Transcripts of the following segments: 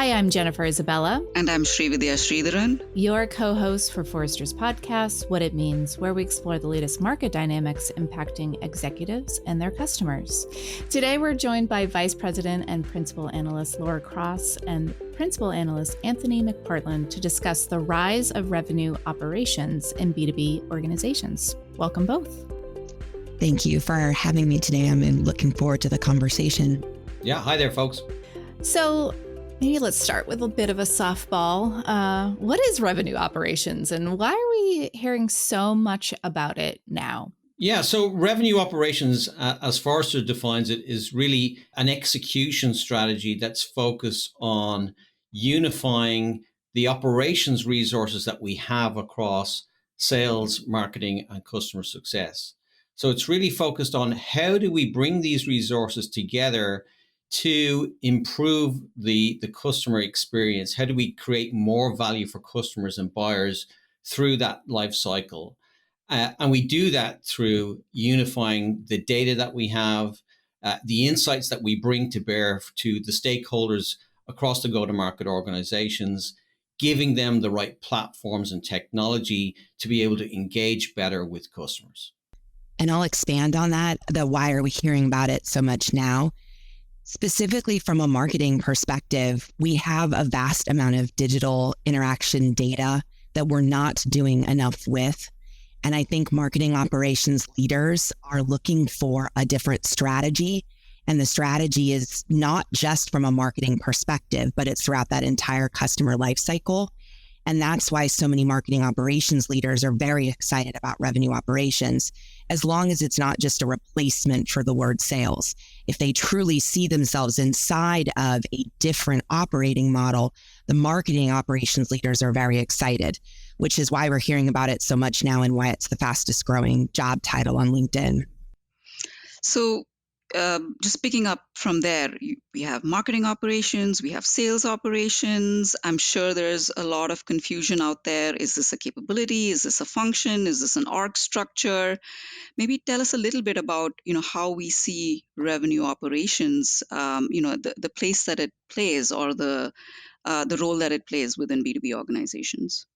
Hi, I'm Jennifer Isabella. And I'm Srividya Sridharan. Your co-host for Forrester's podcast, What It Means, where we explore the latest market dynamics impacting executives and their customers. Today, we're joined by Vice President and Principal Analyst Laura Cross and Principal Analyst Anthony McPartland to discuss the rise of revenue operations in B2B organizations. Welcome both. Thank you for having me today. I'm looking forward to the conversation. Yeah, hi there, folks. So maybe let's start with a bit of a softball. What is revenue operations and why are we hearing so much about it now? Yeah, so revenue operations, as Forrester defines it, is really an execution strategy that's focused on unifying the operations resources that we have across sales, marketing, and customer success. So it's really focused on how do we bring these resources together to improve the customer experience? How do we create more value for customers and buyers through that life cycle? And we do that through unifying the data that we have, the insights that we bring to bear to the stakeholders across the go-to-market organizations, giving them the right platforms and technology to be able to engage better with customers. And I'll expand on that, the why are we hearing about it so much now? Specifically from a marketing perspective, we have a vast amount of digital interaction data that we're not doing enough with. And I think marketing operations leaders are looking for a different strategy. And the strategy is not just from a marketing perspective, but it's throughout that entire customer life cycle. And that's why so many marketing operations leaders are very excited about revenue operations, as long as it's not just a replacement for the word sales. If they truly see themselves inside of a different operating model, the marketing operations leaders are very excited, which is why we're hearing about it so much now and why it's the fastest growing job title on LinkedIn. So just picking up from there, we have marketing operations, we have sales operations. I'm sure there's a lot of confusion out there. Is this a capability? Is this a function? Is this an org structure? Maybe tell us a little bit about, how we see revenue operations, the place that it plays or the role that it plays within B2B organizations.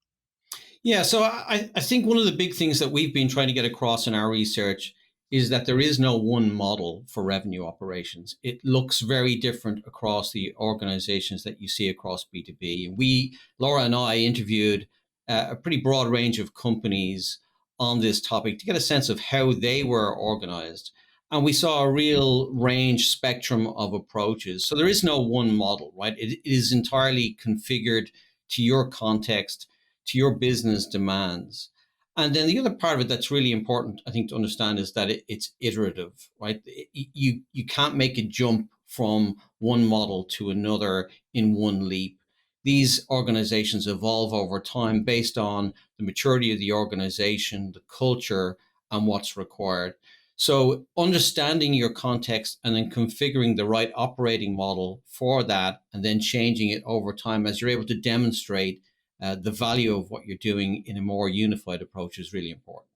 Yeah, so I think one of the big things that we've been trying to get across in our research is that there is no one model for revenue operations. It looks very different across the organizations that you see across B2B. Laura and I interviewed a pretty broad range of companies on this topic to get a sense of how they were organized. And we saw a real range spectrum of approaches. So there is no one model, right? It is entirely configured to your context, to your business demands. And then the other part of it that's really important, I think, to understand is that it's iterative, right? You can't make a jump from one model to another in one leap. These organizations evolve over time based on the maturity of the organization, the culture, and what's required. So understanding your context and then configuring the right operating model for that and then changing it over time as you're able to demonstrate the value of what you're doing in a more unified approach is really important.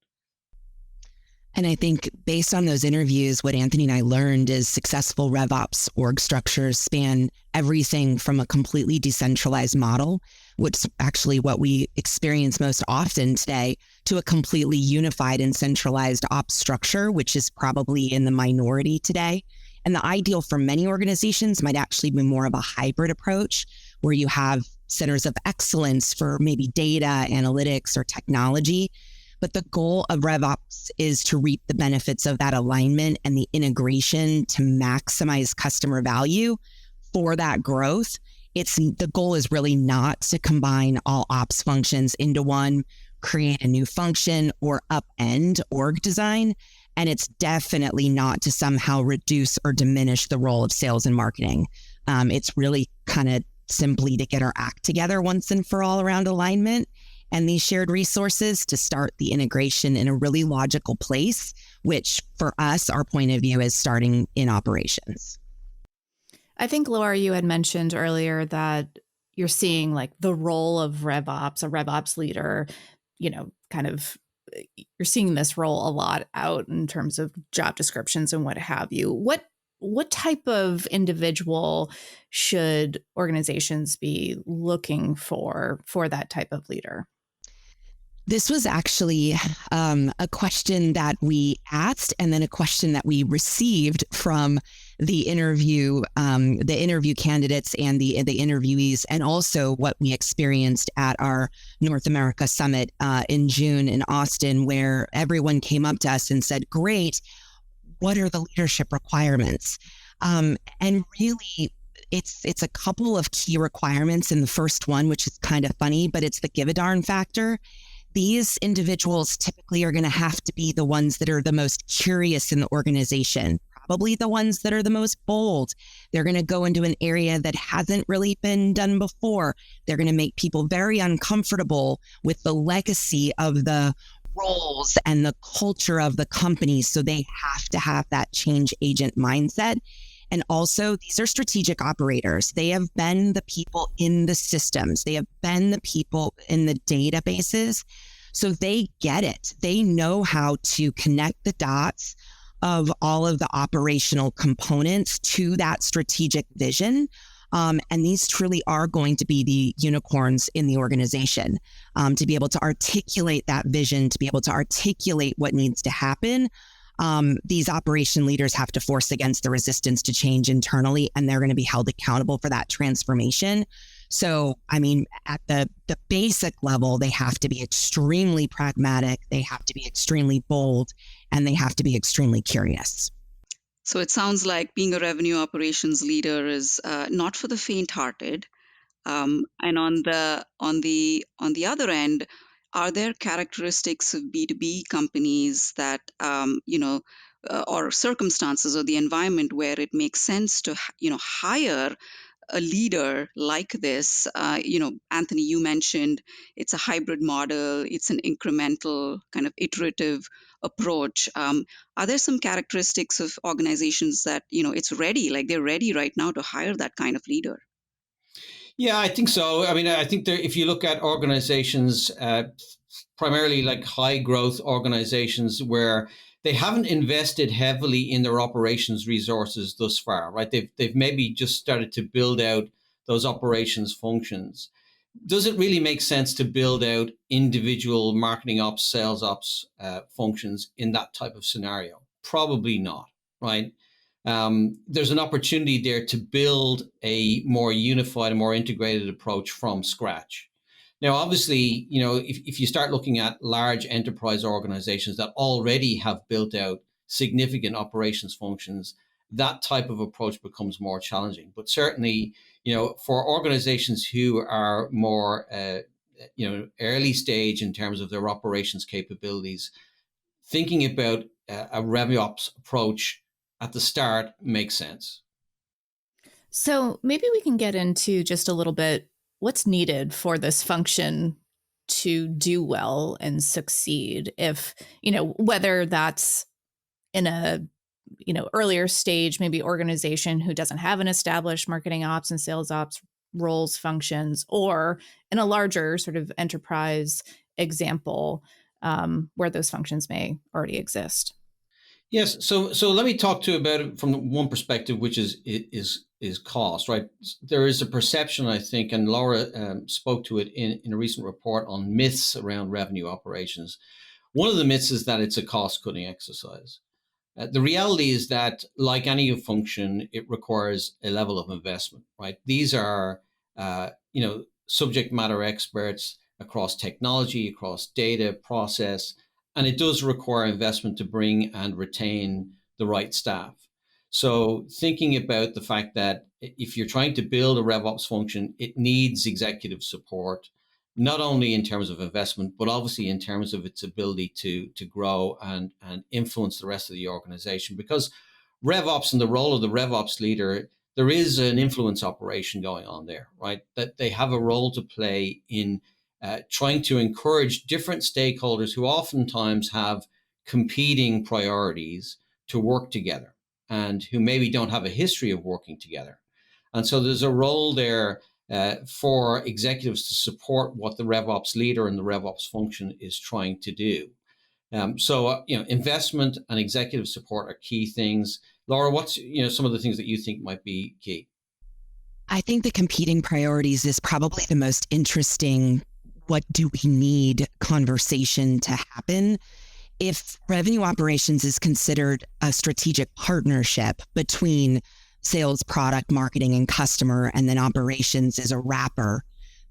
And I think based on those interviews, what Anthony and I learned is successful RevOps org structures span everything from a completely decentralized model, which is actually what we experience most often today, to a completely unified and centralized ops structure, which is probably in the minority today. And the ideal for many organizations might actually be more of a hybrid approach, where you have centers of excellence for maybe data, analytics, or technology. But the goal of RevOps is to reap the benefits of that alignment and the integration to maximize customer value for that growth. The goal is really not to combine all ops functions into one, create a new function, or upend org design. And it's definitely not to somehow reduce or diminish the role of sales and marketing. It's really kind of simply to get our act together once and for all around alignment and these shared resources to start the integration in a really logical place, which for us, our point of view is starting in operations. I think, Laura, you had mentioned earlier that you're seeing like the role of RevOps, a RevOps leader, you're seeing this role a lot out in terms of job descriptions and what have you. What what type of individual should organizations be looking for that type of leader? This was actually a question that we asked, and then a question that we received from the interview candidates and the interviewees, and also what we experienced at our North America Summit in June in Austin, where everyone came up to us and said, "Great, what are the leadership requirements?" And really, it's a couple of key requirements. In the first one, which is kind of funny, but it's the give a darn factor. These individuals typically are going to have to be the ones that are the most curious in the organization, probably the ones that are the most bold. They're going to go into an area that hasn't really been done before. They're going to make people very uncomfortable with the legacy of the roles and the culture of the company. So they have to have that change agent mindset. And also, these are strategic operators. They have been the people in the systems. They have been the people in the databases. So they get it. They know how to connect the dots of all of the operational components to that strategic vision. And these truly are going to be the unicorns in the organization, to be able to articulate that vision, to be able to articulate what needs to happen. These operation leaders have to force against the resistance to change internally, and they're going to be held accountable for that transformation. So, I mean, at the basic level, they have to be extremely pragmatic, they have to be extremely bold, and they have to be extremely curious. So it sounds like being a revenue operations leader is not for the faint-hearted. And on the other end, are there characteristics of B2B companies that or circumstances or the environment where it makes sense to hire a leader like this? Anthony, you mentioned it's a hybrid model, it's an incremental kind of iterative approach. Are there some characteristics of organizations that it's ready, like they're ready right now to hire that kind of leader? Yeah, I think so. I mean, I think if you look at organizations, primarily like high growth organizations where they haven't invested heavily in their operations resources thus far, right? They've maybe just started to build out those operations functions. Does it really make sense to build out individual marketing ops, sales ops functions in that type of scenario? Probably not, right? There's an opportunity there to build a more unified and more integrated approach from scratch. Now, obviously, if you start looking at large enterprise organizations that already have built out significant operations functions, that type of approach becomes more challenging. But certainly, for organizations who are more, early stage in terms of their operations capabilities, thinking about a RevOps approach at the start makes sense. So maybe we can get into just a little bit what's needed for this function to do well and succeed. If, whether that's in a, earlier stage, maybe organization who doesn't have an established marketing ops and sales ops roles, functions, or in a larger sort of enterprise example where those functions may already exist. Yes. So let me talk to you about it from one perspective, which is cost, right? There is a perception, I think, and Laura spoke to it in a recent report on myths around revenue operations. One of the myths is that it's a cost-cutting exercise. The reality is that, like any function, it requires a level of investment, right? These are, subject matter experts across technology, across data, process, and it does require investment to bring and retain the right staff. So thinking about the fact that if you're trying to build a RevOps function, it needs executive support, not only in terms of investment, but obviously in terms of its ability to grow and influence the rest of the organization. Because RevOps and the role of the RevOps leader, there is an influence operation going on there, right? That they have a role to play in trying to encourage different stakeholders who oftentimes have competing priorities to work together and who maybe don't have a history of working together. And so there's a role there for executives to support what the RevOps leader and the RevOps function is trying to do. Investment and executive support are key things. Laura, what's some of the things that you think might be key? I think the competing priorities is probably the most interesting. What do we need conversation to happen? If revenue operations is considered a strategic partnership between sales, product, marketing, and customer, and then operations is a wrapper,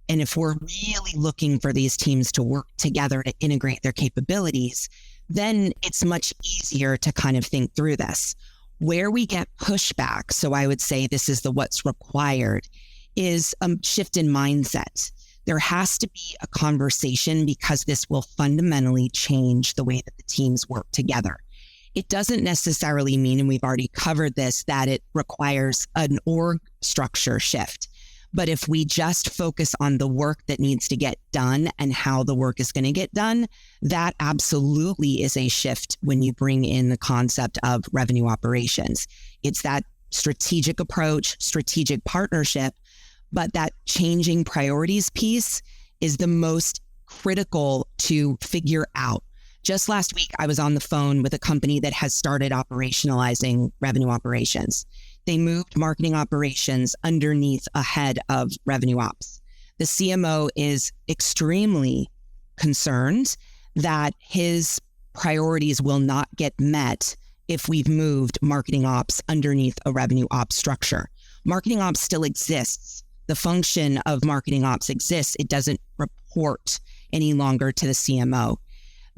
and if we're really looking for these teams to work together to integrate their capabilities, then it's much easier to kind of think through this. Where we get pushback, so I would say this is the what's required, is a shift in mindset. There has to be a conversation because this will fundamentally change the way that the teams work together. It doesn't necessarily mean, and we've already covered this, that it requires an org structure shift. But if we just focus on the work that needs to get done and how the work is going to get done, that absolutely is a shift when you bring in the concept of revenue operations. It's that strategic approach, strategic partnership, but that changing priorities piece is the most critical to figure out. Just last week, I was on the phone with a company that has started operationalizing revenue operations. They moved marketing operations underneath a head of revenue ops. The CMO is extremely concerned that his priorities will not get met if we've moved marketing ops underneath a revenue ops structure. Marketing ops still exists. The function of marketing ops exists. It doesn't report any longer to the CMO.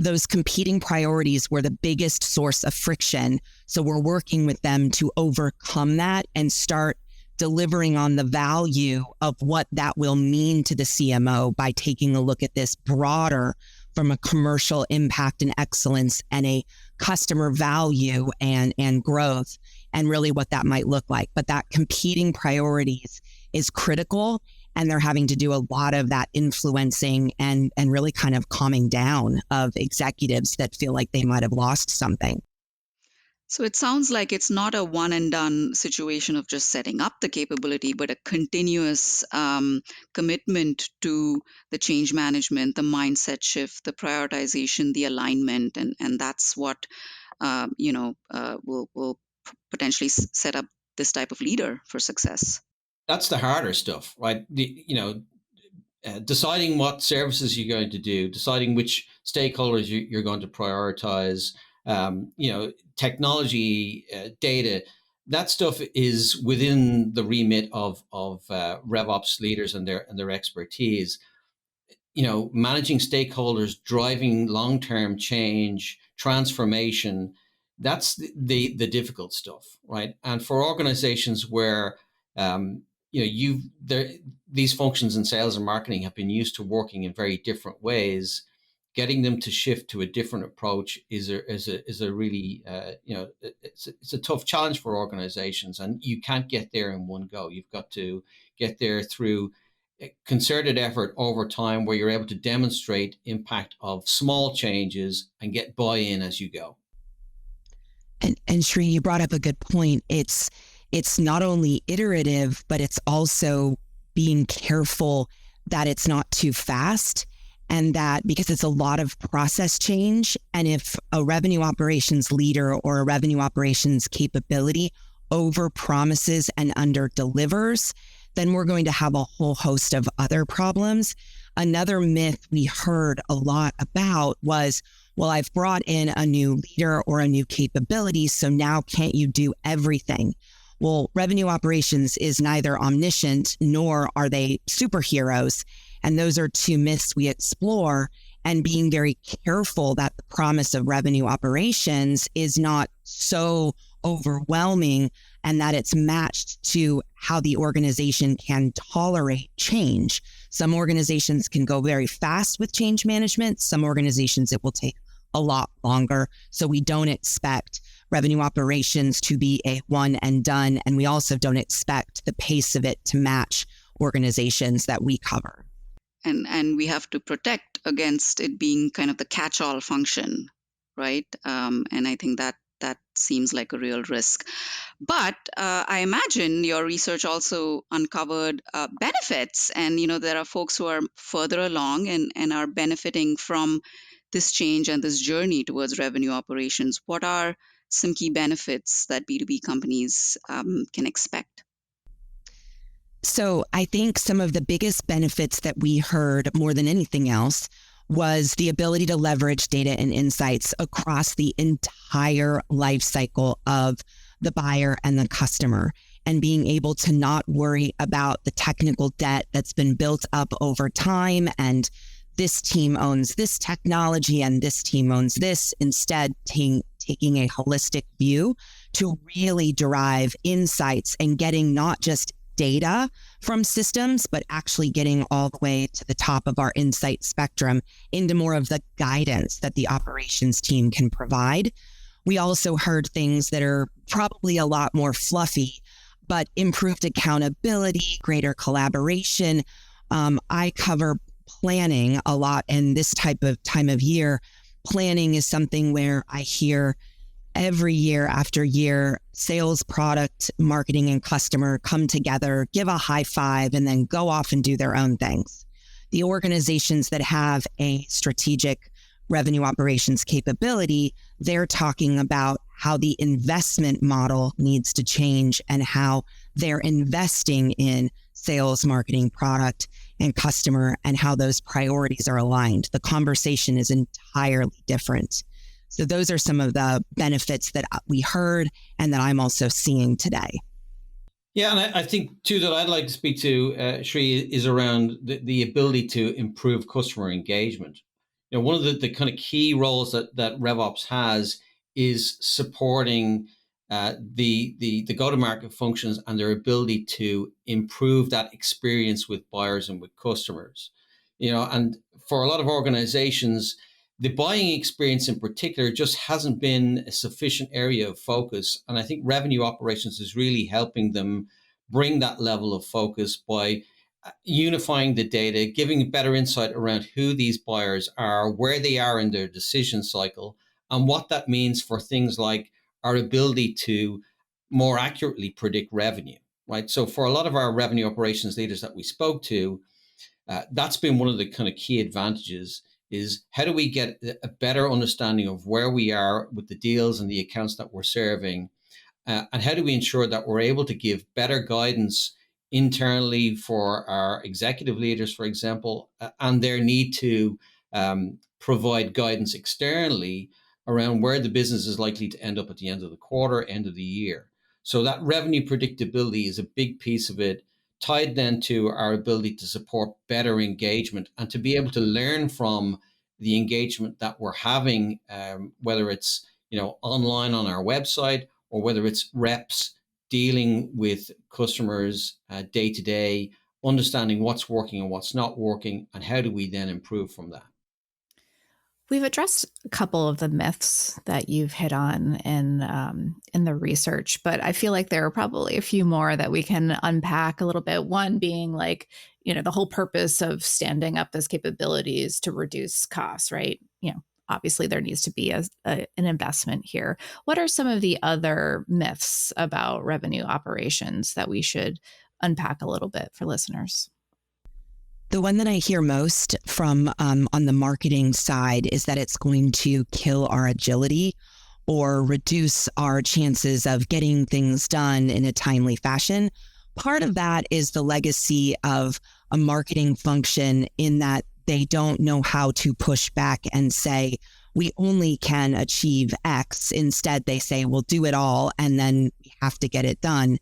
Those competing priorities were the biggest source of friction. So we're working with them to overcome that and start delivering on the value of what that will mean to the CMO by taking a look at this broader from a commercial impact and excellence and a customer value and growth and really what that might look like. But that competing priorities is critical. And they're having to do a lot of that influencing and really kind of calming down of executives that feel like they might have lost something. So it sounds like it's not a one and done situation of just setting up the capability, but a continuous commitment to the change management, the mindset shift, the prioritization, the alignment, and that's what will potentially set up this type of leader for success. That's the harder stuff, right? Deciding what services you're going to do, deciding which stakeholders you're going to prioritize, technology, data, that stuff is within the remit of RevOps leaders and their expertise. Managing stakeholders, driving long-term change, transformation, that's the difficult stuff, right? And for organizations where these functions in sales and marketing have been used to working in very different ways, getting them to shift to a different approach is a really it's a tough challenge for organizations, and you can't get there in one go. You've got to get there through concerted effort over time where you're able to demonstrate impact of small changes and get buy-in as you go. And Sri, you brought up a good point. It's not only iterative, but it's also being careful that it's not too fast, and that because it's a lot of process change. And if a revenue operations leader or a revenue operations capability over promises and under delivers, then we're going to have a whole host of other problems. Another myth we heard a lot about was, well, I've brought in a new leader or a new capability, so now can't you do everything? Well, revenue operations is neither omniscient nor are they superheroes. And those are two myths we explore, and being very careful that the promise of revenue operations is not so overwhelming and that it's matched to how the organization can tolerate change. Some organizations can go very fast with change management. Some organizations, it will take a lot longer. So we don't expect revenue operations to be a one and done. And we also don't expect the pace of it to match organizations that we cover. And we have to protect against it being kind of the catch-all function, right? And I think that seems like a real risk. But I imagine your research also uncovered benefits, and there are folks who are further along and are benefiting from this change and this journey towards revenue operations. What are some key benefits that B2B companies can expect? So I think some of the biggest benefits that we heard more than anything else was the ability to leverage data and insights across the entire life cycle of the buyer and the customer, and being able to not worry about the technical debt that's been built up over time and this team owns this technology and this team owns this. Instead, taking a holistic view to really derive insights and getting not just data from systems, but actually getting all the way to the top of our insight spectrum into more of the guidance that the operations team can provide. We also heard things that are probably a lot more fluffy, but improved accountability, greater collaboration. I cover planning a lot, and this type of time of year, planning is something where I hear every year after year, sales, product, marketing, and customer come together, give a high five, and then go off and do their own things. The organizations that have a strategic revenue operations capability, they're talking about how the investment model needs to change and how they're investing in sales, marketing, product, and customer, and how those priorities are aligned. The conversation is entirely different. So those are some of the benefits that we heard and that I'm also seeing today. Yeah, and I think too that I'd like to speak to, Shri, is around the ability to improve customer engagement. One of the kind of key roles that RevOps has is supporting the go-to-market functions and their ability to improve that experience with buyers and with customers. And for a lot of organizations, the buying experience in particular just hasn't been a sufficient area of focus. And I think revenue operations is really helping them bring that level of focus by unifying the data, giving better insight around who these buyers are, where they are in their decision cycle, and what that means for things like our ability to more accurately predict revenue, right? So for a lot of our revenue operations leaders that we spoke to, that's been one of the kind of key advantages, is how do we get a better understanding of where we are with the deals and the accounts that we're serving, and how do we ensure that we're able to give better guidance internally for our executive leaders, for example, and their need to provide guidance externally around where the business is likely to end up at the end of the quarter, end of the year. So that revenue predictability is a big piece of it, tied then to our ability to support better engagement and to be able to learn from the engagement that we're having, whether it's online on our website or whether it's reps dealing with customers day to day, understanding what's working and what's not working, and how do we then improve from that. We've addressed a couple of the myths that you've hit on in the research, but I feel like there are probably a few more that we can unpack a little bit. One being like, the whole purpose of standing up those capabilities to reduce costs, right? Obviously there needs to be an investment here. What are some of the other myths about revenue operations that we should unpack a little bit for listeners? The one that I hear most from on the marketing side is that it's going to kill our agility or reduce our chances of getting things done in a timely fashion. Part of that is the legacy of a marketing function in that they don't know how to push back and say, we only can achieve X. Instead, they say, we'll do it all, and then we have to get it done.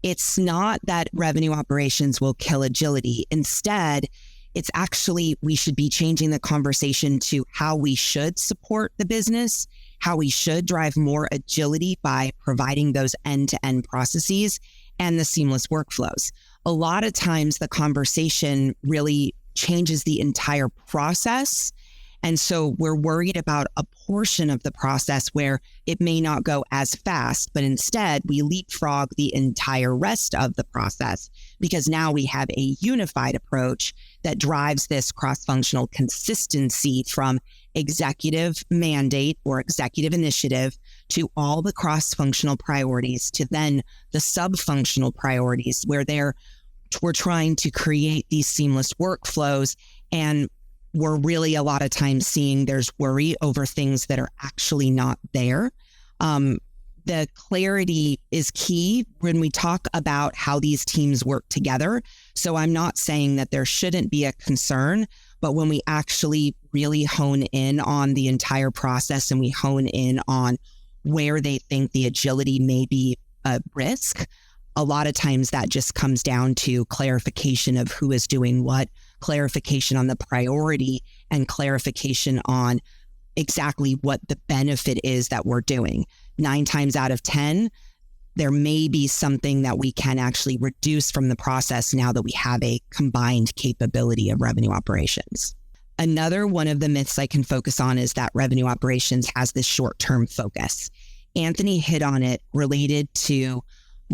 It's not that revenue operations will kill agility. Instead, it's actually, we should be changing the conversation to how we should support the business, how we should drive more agility by providing those end-to-end processes and the seamless workflows. A lot of times the conversation really changes the entire process. And so we're worried about a portion of the process where it may not go as fast, but instead we leapfrog the entire rest of the process because now we have a unified approach that drives this cross-functional consistency from executive mandate or executive initiative to all the cross-functional priorities to then the sub-functional priorities where we're trying to create these seamless workflows, and we're really a lot of times seeing there's worry over things that are actually not there. The clarity is key when we talk about how these teams work together. So I'm not saying that there shouldn't be a concern, but when we actually really hone in on the entire process and we hone in on where they think the agility may be a risk, a lot of times that just comes down to clarification of who is doing what, clarification on the priority, and clarification on exactly what the benefit is that we're doing. 9 times out of 10, there may be something that we can actually reduce from the process now that we have a combined capability of revenue operations. Another one of the myths I can focus on is that revenue operations has this short-term focus. Anthony hit on it related to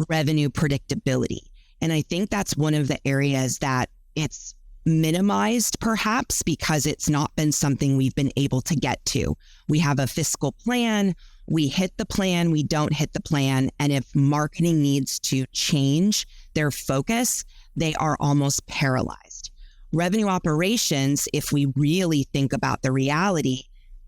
revenue predictability. And I think that's one of the areas that it's minimized perhaps because it's not been something we've been able to get to. We have a fiscal plan, we hit the plan, we don't hit the plan. And if marketing needs to change their focus, they are almost paralyzed. Revenue operations, if we really think about the reality,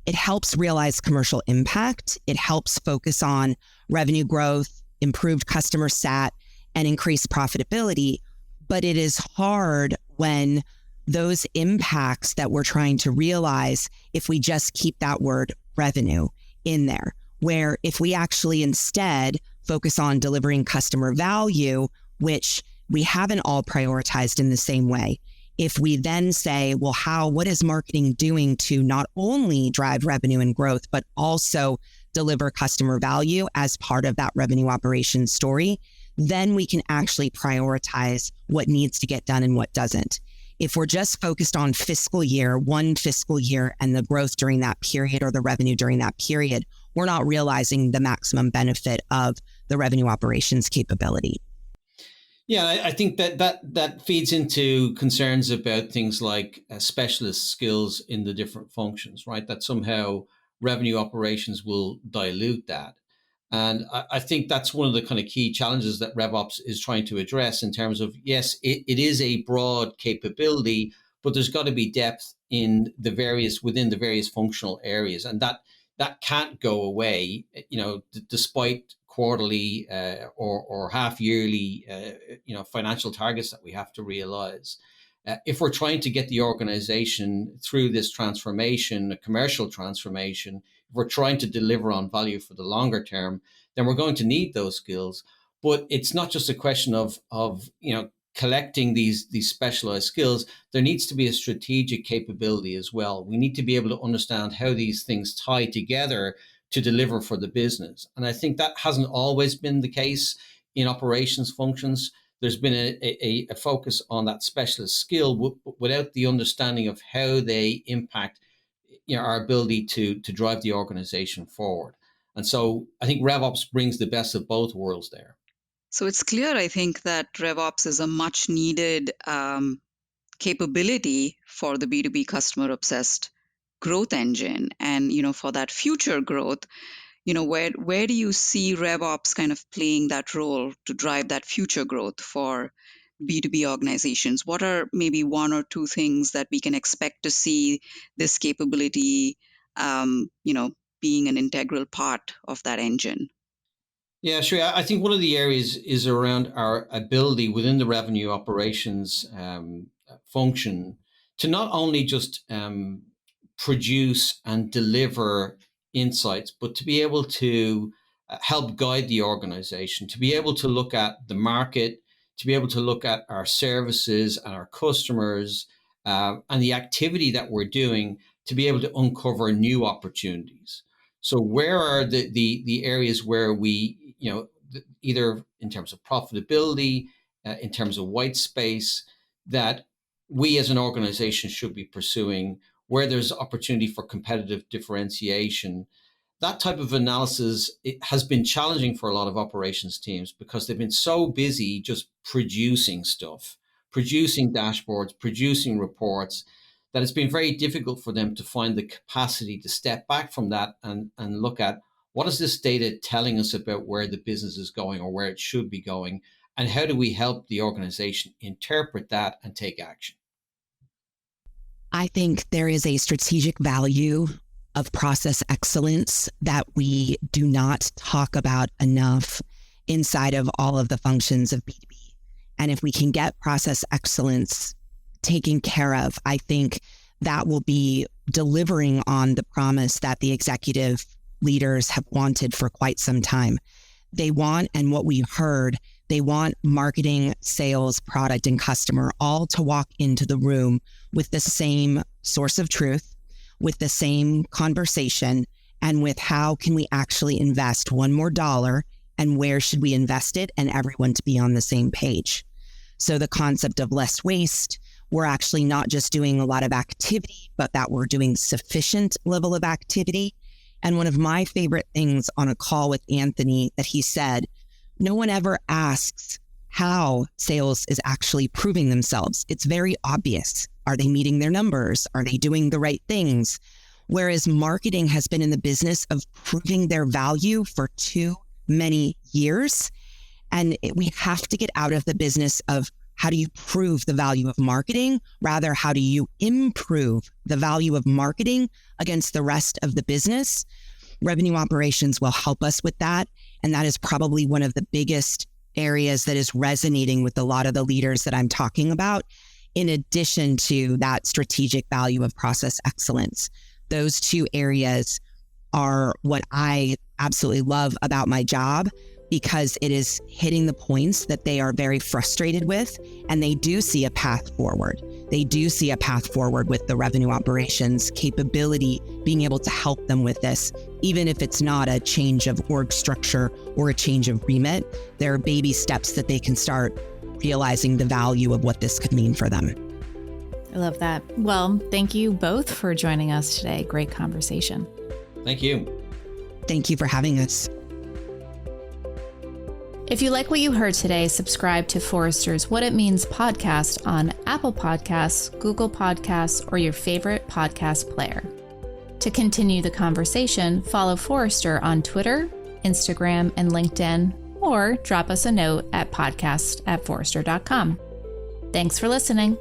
it helps realize commercial impact. It helps focus on revenue growth, improved customer sat, and increased profitability. But it is hard when those impacts that we're trying to realize, if we just keep that word revenue in there, where if we actually instead focus on delivering customer value, which we haven't all prioritized in the same way. If we then say, well, what is marketing doing to not only drive revenue and growth, but also deliver customer value as part of that revenue operations story, then we can actually prioritize what needs to get done and what doesn't. If we're just focused on one fiscal year and the growth during that period or the revenue during that period, we're not realizing the maximum benefit of the revenue operations capability. Yeah, I think that feeds into concerns about things like specialist skills in the different functions, right? That somehow revenue operations will dilute that. And I think that's one of the kind of key challenges that RevOps is trying to address in terms of, yes, it is a broad capability, but there's got to be depth within the various functional areas. And that can't go away, despite quarterly or half yearly, financial targets that we have to realize. If we're trying to get the organization through this transformation, a commercial transformation, if we're trying to deliver on value for the longer term, then we're going to need those skills. But it's not just a question of collecting these specialized skills. There needs to be a strategic capability as well. We need to be able to understand how these things tie together to deliver for the business. And I think that hasn't always been the case in operations functions. There's been a focus on that specialist skill without the understanding of how they impact our ability to drive the organization forward. And so I think RevOps brings the best of both worlds there. So it's clear, I think, that RevOps is a much needed capability for the B2B customer obsessed growth engine. And, for that future growth, where do you see RevOps kind of playing that role to drive that future growth for B2B organizations? What are maybe one or two things that we can expect to see this capability, being an integral part of that engine? Yeah, sure. I think one of the areas is around our ability within the revenue operations function to not only just produce and deliver insights, but to be able to help guide the organization, to be able to look at the market, to be able to look at our services and our customers and the activity that we're doing to be able to uncover new opportunities. So where are the areas where we, either in terms of profitability, in terms of white space, that we as an organization should be pursuing, where there's opportunity for competitive differentiation? That type of analysis, it has been challenging for a lot of operations teams because they've been so busy just producing stuff, producing dashboards, producing reports, that it's been very difficult for them to find the capacity to step back from that and look at what is this data telling us about where the business is going or where it should be going, and how do we help the organization interpret that and take action? I think there is a strategic value of process excellence that we do not talk about enough inside of all of the functions of B2B. And if we can get process excellence taken care of, I think that will be delivering on the promise that the executive leaders have wanted for quite some time. They want, and what we heard, they want marketing, sales, product, and customer all to walk into the room with the same source of truth, with the same conversation, and with how can we actually invest one more dollar and where should we invest it, and everyone to be on the same page. So the concept of less waste, we're actually not just doing a lot of activity, but that we're doing sufficient level of activity. And one of my favorite things on a call with Anthony that he said, no one ever asks how sales is actually proving themselves. It's very obvious. Are they meeting their numbers? Are they doing the right things? Whereas marketing has been in the business of proving their value for too many years. And we have to get out of the business of how do you prove the value of marketing? Rather, how do you improve the value of marketing against the rest of the business? Revenue operations will help us with that. And that is probably one of the biggest areas that is resonating with a lot of the leaders that I'm talking about, in addition to that strategic value of process excellence. Those two areas are what I absolutely love about my job, because it is hitting the points that they are very frustrated with, and they do see a path forward. They do see a path forward with the revenue operations capability, being able to help them with this, even if it's not a change of org structure or a change of remit. There are baby steps that they can start realizing the value of what this could mean for them. I love that. Well, thank you both for joining us today. Great conversation. Thank you. Thank you for having us. If you like what you heard today, subscribe to Forrester's What It Means podcast on Apple Podcasts, Google Podcasts, or your favorite podcast player. To continue the conversation, follow Forrester on Twitter, Instagram, and LinkedIn, or drop us a note at podcast@forrester.com. Thanks for listening.